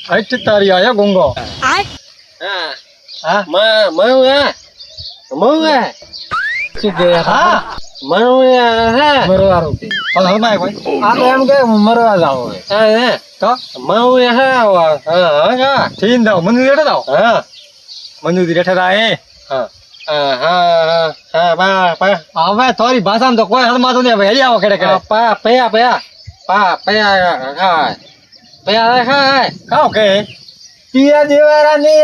હટ તારી આયા ગોંગો હા હા શું કે હા મરવા રોટી પણ હમાય ભાઈ આ તો એમ કે મરવા જાવ તો ઠીક દાવ મનુ રેઠે દાવ મનુ રેઠે દાય હવે તારી ભાષામાં તો કોઈ હલમાતું નહીં ભાઈ આવો કેડે કેડે કાવ કે પિયા દેવારા ની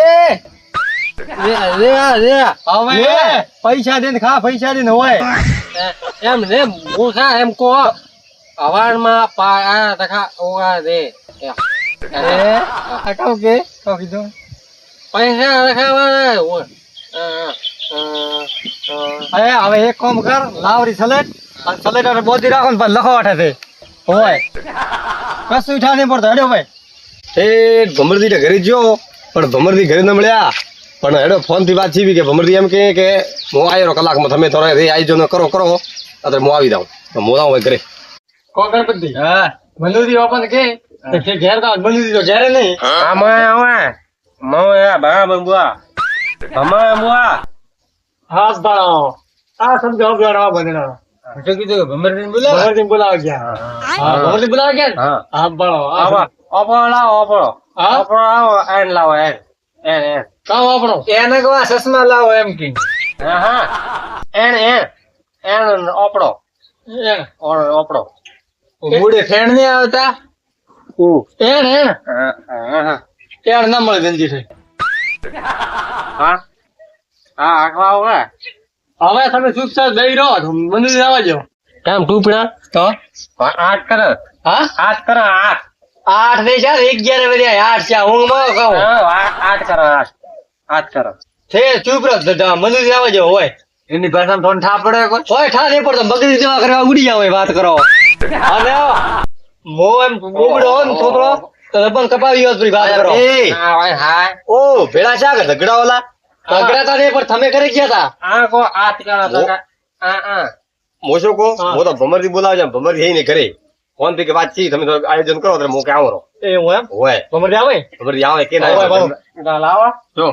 હવે પૈસા દે ખા પૈસા દે હોય એમ રે મૂર્ખા એમ કો અવારમાં પા તખા ઓગા દે કાવ કે કાવ કીધું પૈસા રખાવા અરે હવે એક કામ કર લાવરી સલેટ અને સલેટ અને બોધી રાખો ને પણ લખો વાટે છે હોય કશું ઉઠા નહીં પડતો હેડો ભાઈ ભમરદી ઘરે ગયો પણ ભમરદી ઘરે ન મળ્યા પણ હેડો ફોન થી વાત છીવી કે ભમરદી એમ કે હું આવ્યો કલાકમાં તમે થોડા રે આવી જો કરો અત્યારે હું આવી જાઉં હું આવું ઘરે કો ગણપતિ હા મનુદી ઓપન કે ઘેર કા મનુદી તો ઘેરે નહીં હાસ બાળો આ સમજો ગણવા બનેના શું કીધું ભમરદી બોલાવ ગયા હા ભમરદી બોલાવ ગયા હા બાળો કામ આપણો એને કવા ચશ્મા લાવો એમ કે મૂડે ફેણ નહીં આવતા એણ ના મળે જલ્દી થઈ હવે તમે સુખ સાથ દઈ રહો મંદિર આવવા જો કેમ ટુપડા તો આઠ કર હા 8 દે ચાર 11 વધ્યા 8 ચા હું માં કહું 8 કર છે ચૂપ રહો દાદા મંદિર આવવા જો હોય એની ભાષામાં થોડું ઠા પડે કોઈ હોય ઠા નહીં પડતો બગડી દેવા કરવા ઉડી જાવ વાત કરો અને મો એમ બોબડો હો ને છોકરો તો રબન કપાવી હોત વાત કરો ઓ ભેળા શા કે ઝઘડા ઓલા ઝઘડા તા નહીં પણ તમે કરી ગયા તા મોશો કો હું તો ભમરદી બોલાવજો ભમરદી હઈ ને ઘરે ફોન થી કે વાત છી તમે આયોજન કરો એટલે હું કે આવો એ હું એમ હોય ભમરદી આવે કે ના લાવો જો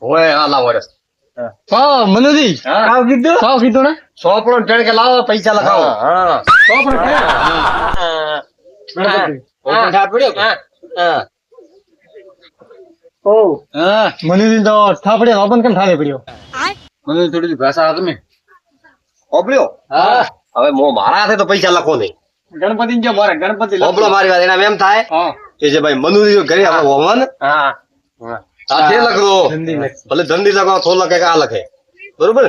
હોય હા લાવો રસ હા મનુજી કાવ કીધું ને સોપડો ટેણ કે લાવો પૈસા લખાવો મનુજી તો થાપડે ઓપન કેમ થાપે પડ્યો મને થોડી ભાષા તમે ઓબળ્યો હા હવે મારા હાથે તો પૈસા લખો નહીં ગણપતિ જો મારે ગણપતિ ઓબળો મારી વાત એના એમ થાય કે જે ભાઈ મનુજી ઘરે હવે હોવન સાથે લખો ભલે ધંધી લખો થો લખે કે આ લખે બરોબર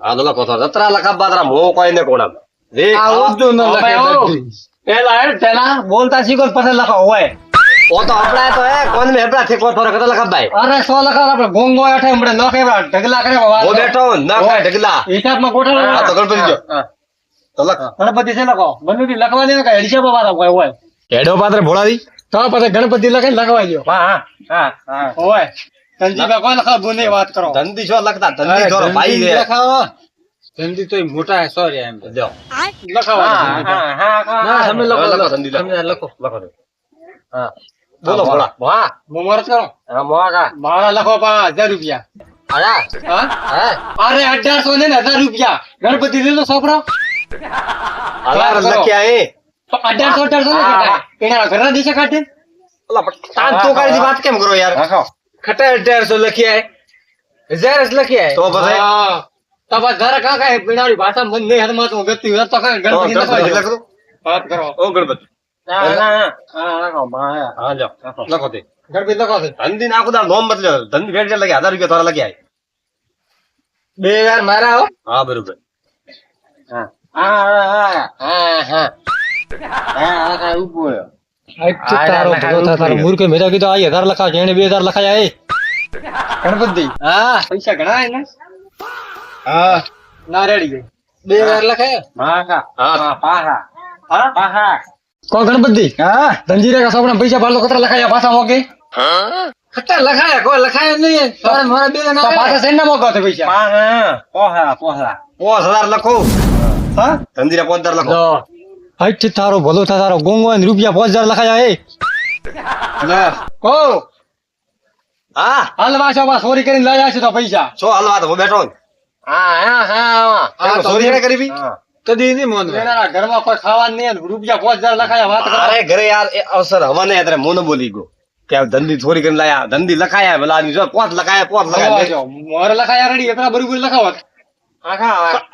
હા તો લખો તો જતરા લખા બાતરા મો કોઈ ને કોડા પેલા બોલતા શીખો પછી લખો હોય ઓ તો આપડા તો કોણ મે હેપડા થી કોણ થોડા કતા લખા ભાઈ અરે 100 લખા આપણે ગોંગો આઠે હમણે ન કેવા ઢગલા કરે વાત ઓ બેઠો ના ખાય ઢગલા હિસાબમાં ગોઠવણ આ તો ગણપતિ જો તો લખ ગણપતિ છે લખો બંદુકી લખવાની કે હિસાબ વાળા હોય હેડો પાત્ર ભોળાવી તો પછી ગણપતિ લખે લખવા દો હોય ધંધી કોઈ લખા બોને વાત કરો ધંધી છો લખતા ધંધી થોડો ભાઈ રે લખાવો ધંધી તો મોટા હે સોરી એમ જો લખાવા ના તમે લખો ધંધી લખો હા બોલો ભોળા વાહ મુમરત કરો મારા લખો 1000 રૂપિયા અરે 1800 ને 1000 રૂપિયા ગણપતિ લે લો છોકરો અલાર લખ્યા એ 1800 એના ઘરના દિશા કાઢે ઓલા તાન તો કાઢી વાત કેમ કરો યાર ખટા 1800 લખ્યા 1000 જ લખ્યા તો પછી તો બસ ઘર કાકા પીણાની ભાષા મન નહીં હરમા તો ગતિ તો ગણપતિ લખો વાત કરો ઓ ગણપતિ લખો તે ગણપતિ લખો ધંધી નાખો તાર નોમ બદલ્યો ધંધી ભેટ લગ્યા 1000 રૂપિયા થોડા લગ્યા 2000 મારા હો હા બરોબર મૂર્ખ મેરા કીધું આ 1000 લખા છે એને 2000 લખાયા ગણપતિ હા પૈસા ઘણા ને હા ના રેડી ગઈ 2000 લખાયા કો ગણપતિ ધનજીરા કા સોપડા પૈસા પાડલો કતરા લખાયા પાછા મોકે ખટા લખાયા કોઈ લખાયા નહીં મારા બે ના પાછા સેના મોકો તો પૈસા પોહા 5000 લખો હા ધંધીરા 5000 લખો હટ તારો ભલો થા તારો ગોંગો ને રૂપિયા 5000 લખાયા કહો હા હાલ વાસો બા ચોરી કરીને લઈ આવશે તો પૈસા છો હાલવા તો હું બેઠો ને. હા ચોરી કરે કરી બી? કદી નહીં મોન એના ઘરમાં કોઈ ખાવાનું નહીં રૂપિયા 5000 લખાયા વાત કરો અરે ઘરે યાર એ અવસર હવા ને અત્યારે મોનો બોલી ગયો કે આ ધંધી ચોરી કરીને લાયા ધંધી લખાયા ભલા આદમી જો પોત લખાયા મોરે લખાયા રેડી એટલા બરોબર લખાવત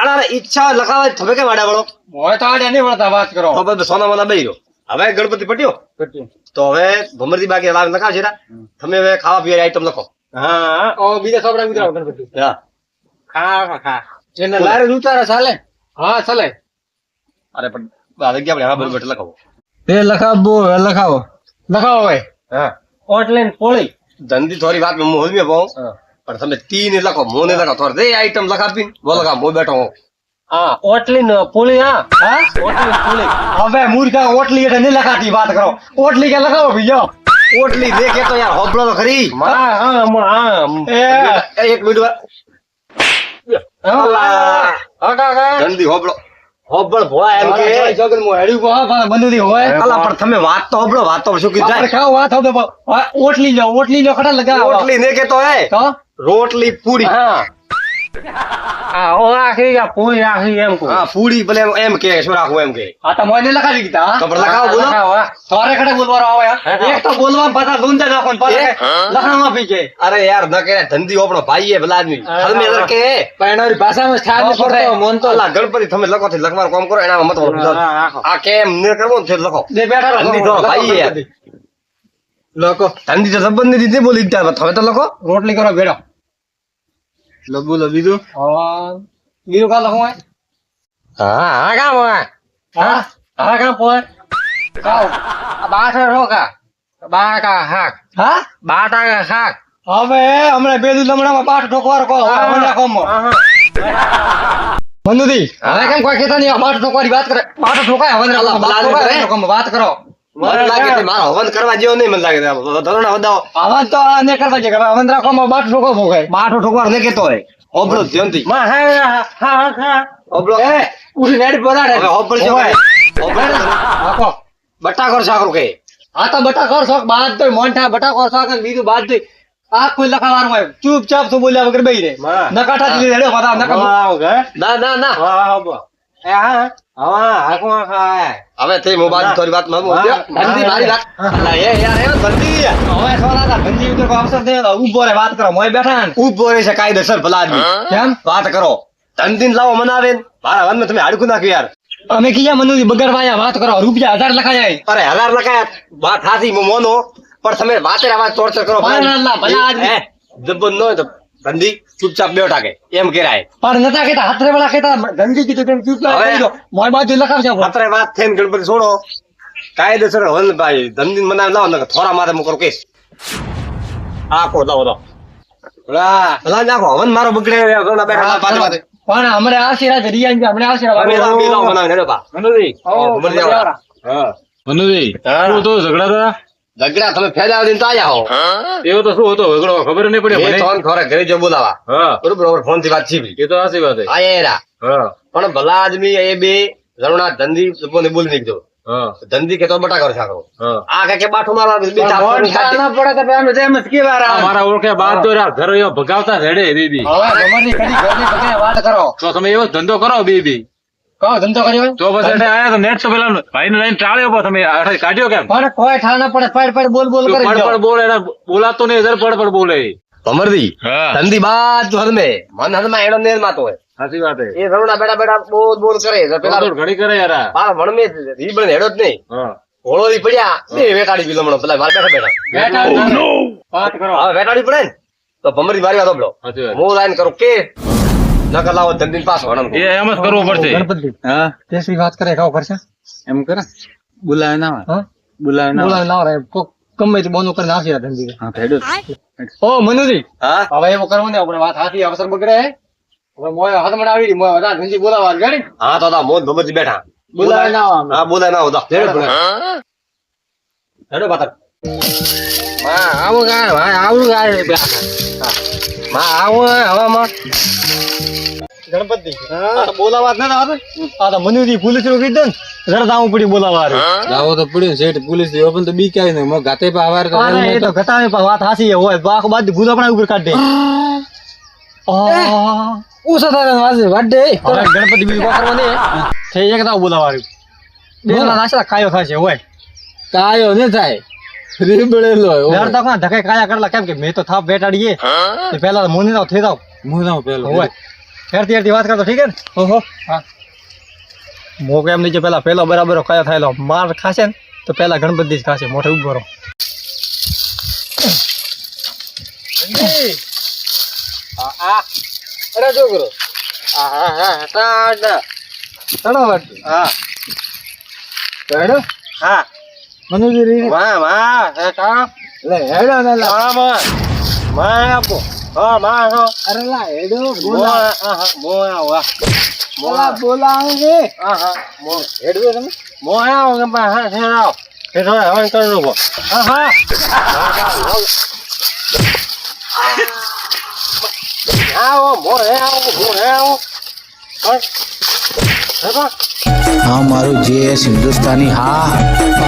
અરે ઈચ્છા હોય લખાવા તમે કે વાડા વળો મોય તો આડે નહીં વળતા વાત કરો તો બધું સોના મોના બેહી રહ્યો હવે ગણપતિ પટ્યો તો હવે ભમરજી બાકી લાવ લખાવશે રા તમે હવે ખાવા પીવાની આઈટમ લખો હા ઓ બીજા સોપડા ઉતારો ગણપતિ હા ખા એને લારે ઉતારે ચાલે હા ચાલે અરે પણ હવે કે આપણે હા બરોબર લખાવો તે લખાવો લખાવો ભાઈ હા ઓટલેન પોળી ધંધી થોડી વાત હું હોલમે પાઉં પણ તમે તીને લખો મોને લખો થોડી રે આઈટમ લખાપી બોલ લખા મો બેઠો હું હા ઓટલીન પોળી હા ઓટલીન પોળી હવે મૂર્ખા ઓટલી એટલે નહીં લખાતી વાત કરો ઓટલી કે લખાવો બીજો ઓટલી દે કે તો યાર હોબળો તો ખરી એક મિનિટ ધંધી હોબળો હોબળ ભોળા એમ કે જગન મો હેડ્યું કો હા બંધુદી હોય અલા પણ તમે વાત તો હોબળો વાત તો શું કીધું આપણે ખાવ વાત હવે ઓટલી લો ખટા લગાવો રોટલી ને કે તો હે તો રોટલી પૂરી ઓ આખી યા પોળી આખી એમ કો હા પૂરી ભલે એમ કે શું રાખવું એમ કે આ તો મોય ને લખાવી દીધા તો પણ લખાવો બોલો તારે ખડે બોલવાનો આવે એક તો બોલવા પાછા ગુંજા નાખો ને પાછા લખાણમાં પી જાય અરે યાર ન કે ધંધી આપણો ભાઈ હે ભલા આદમી હલમે અલર કે પણ એની ભાષામાં ખ્યાલ ન પડતો મન તો અલા ગણપતિ તમે લખો થી લખવાનું કામ કરો એના મત આ કેમ ને કરવો ને લખો દે બેઠા ધંધી તો ભાઈ યાર લખો ધંધી તો સંબંધ ની રીતે બોલી દીધા હવે તો લખો રોટલી કરો બેડો લબુ લબીદું બીજું કા લખો હા કામ હા કામ પોળ કાવ બાટા રોકા બાટા હાક હા બાટા હાક હવે હમણાં બે લમણામાં પાઠ ઠોકવાર કહો હમણાં કોમો બંધુદી હવે કેમ કોઈ કહેતા નહીં પાઠ ઠોકવાની વાત કરે પાઠ ઠોકાય હવે વાત કરો મને લાગે છે મારો હવન કરવા જેવો નહીં મને લાગે ધરોણા વધાવો આવાજ તો ને કરવા છે કે હવન રાખવામાં બાઠ ઠોકો ભોગાય બાઠો ઠોકવાર ને કેતો હોય હોબળો ધ્યાનથી માં હા હોબળો એ ઉઠી નેડી બોલાડે હવે હોબળ છે આખો બટાકોર શાકરો કે આ તો બટાકોર શોખ બાદ તો મોંઠા બટાકોર શોખ અને બીજું બાદ દઈ આ કોઈ લખાવાનું હોય ચૂપચાપ તો બોલ્યા વગર બેહી રે નકાઠા થી હેડો પાછા નકા ના હવે તે મોબાઈલ થોડી વાત માં ધંધી મારી વાત અલા એ યાર એ ધંધી હવે સોના ધંધી ઉતર અવસર દે ઉભો રે વાત કરો મોય બેઠા ને ઉભો રહે છે કાયદેસર ભલા આદમી કેમ વાત કરો ધંધી લાવો મનાવે ને મારા વન તમે હાડકું નાખ્યું યાર અમે કીયા મનુજી બગડવાયા વાત કરો રૂપિયા 1000 લખાયા અરે 1000 લખાયા વાત હાથી મોનો પણ તમે વાતે આવાજ ટોર્ચર કરો ભલા આદમી જબર ન હોય તો ધંધી ચૂપચાપ બેઠા કે એમ કેરાય પણ નતા કેતા હાથરે વાળા કેતા ધંધી કીધું તેમ ચૂપચાપ હવે બેહી દો મોય બાજુ લખાવજો અત્યારે વાત થઈને ગણપતિ છોડો કાયદેસર હવન ભાઈ ધંધી મનાવી લાવો ને થોડા મારે હું કરું કેસ આખો લાવો તો ભલા નાખો હવન મારો બગડે બેઠા પાછળ પાછળ પણ હમણે આશીર્વાદ રિયાન હમણે આશીર્વાદ ઝઘડા તમે ફેલા તો આયા હો એવો તો શું હતો ખબર નહીં પડી એ તો ખોરા ઘરે જો બોલાવા બરોબર ફોન થી વાત છીપી એ તો સાચી વાત પણ ભલા આદમી એ બે જણના ધંધી બોલી નીકળો ધંધી કે તો બટાકા સાકરો આ કે બાઠો મારવા મારા ઓળખે બાદ તો ઘર ભગાવતા રેડે દીદી વાત કરો તો તમે એવો ધંધો કરો બીબી કહો ધંધો કર્યો તો બસ એટલે આયા તો નેટ તો પેલા ભાઈ ને લઈને ટાળ્યો તમે કાઢ્યો કેમ પણ કોઈ ઠા ના પડે પડ બોલ કરે પડ બોલે બોલાતો નહીં પડ બોલે ભમરદી ધંધી બાદ હદમે મન હદમાં એનો નેર માતો હોય સાચી વાત એ ઘણા બેડા બોલ કરે પેલા ઘણી કરે યાર પાર મણમે રીબણ હેડો જ નહીં ઘોડો થી પડ્યા બે વેટાડી પીલો પેલા માર બેઠા વાત કરો હવે વેટાડી પડે ને તો ભમરદી મારી વાત બોલો હું લાઈન કરું કે નકર લાવો ધંધી પાસ હોવાનું એ એમ જ કરવું પડશે ગણપતિ હા કેસી વાત કરે ખાવ કરશે એમ કરે બોલાવે ના હા બોલાવે બોલાવે ના રે ગમે તે બોનો કરીને આવશે ધંધી હા હેડો ઓ મનુજી હા હવે એવું કરવું ને આપણે વાત હાથી અવસર બગડે હવે મોય હાથમાં આવી મોય વધારે ધંધી બોલાવા ગાડી હા તો મોજ ભમરજી બેઠા બોલાવે ના હા બોલાય ના હોતા હેડો બાતર આવું ગાય ભાઈ આવું ગાય માં આવો હવામાં ગણપતિ આ તો બોલાવા જ ના આવે આ તો મનુજી પોલીસ નું કીધું ને જરા આવું પડી બોલાવા જાવો તો પડ્યું શેઠ પોલીસ થી ઓપન તો બી ક્યાંય નહીં મગ ગાતે પા આવાર એ તો ઘટાવે પણ વાત હાસી હોય બાખ બાદ ભૂલા પણ ઉપર કાઢ દે ઓછા થાય વાજે વાડે ગણપતિ બીજું કરવા દે થઈ જાય કે તાવ બોલાવા બે નાશા કાયો થશે હોય કાયો ને થાય રીબળેલો હોય ડર તો કાં ધકે કાયા કરલા કેમ કે મેં તો થાપ બેટાડીએ તે પહેલા મોની ના થઈ જાવ મુનાવ પેલો હોય ફેરતી ફેરતી વાત કરતો ઠીક હે ને ઓહો હા મો કેમ નહીં પેલા પેલો બરાબર કયા થાયલો માર ખાશે ને તો પેલા ગણપતિ જ ખાશે મોઢે ઉભો રહો અરે છોકરો ચડો વાટ હા ચડો હા મનુજી રી લે હેડો ને લા આપો હા માં હો અરે લા હેડો બોલા બોલા આવે મો હેડવે તમે મો આવો કે બા હા હેરાવ એ થોડા હવન કરી લો હા આવો મો આવો हाँ मारो जेएस हिंदुस्तानी हाँ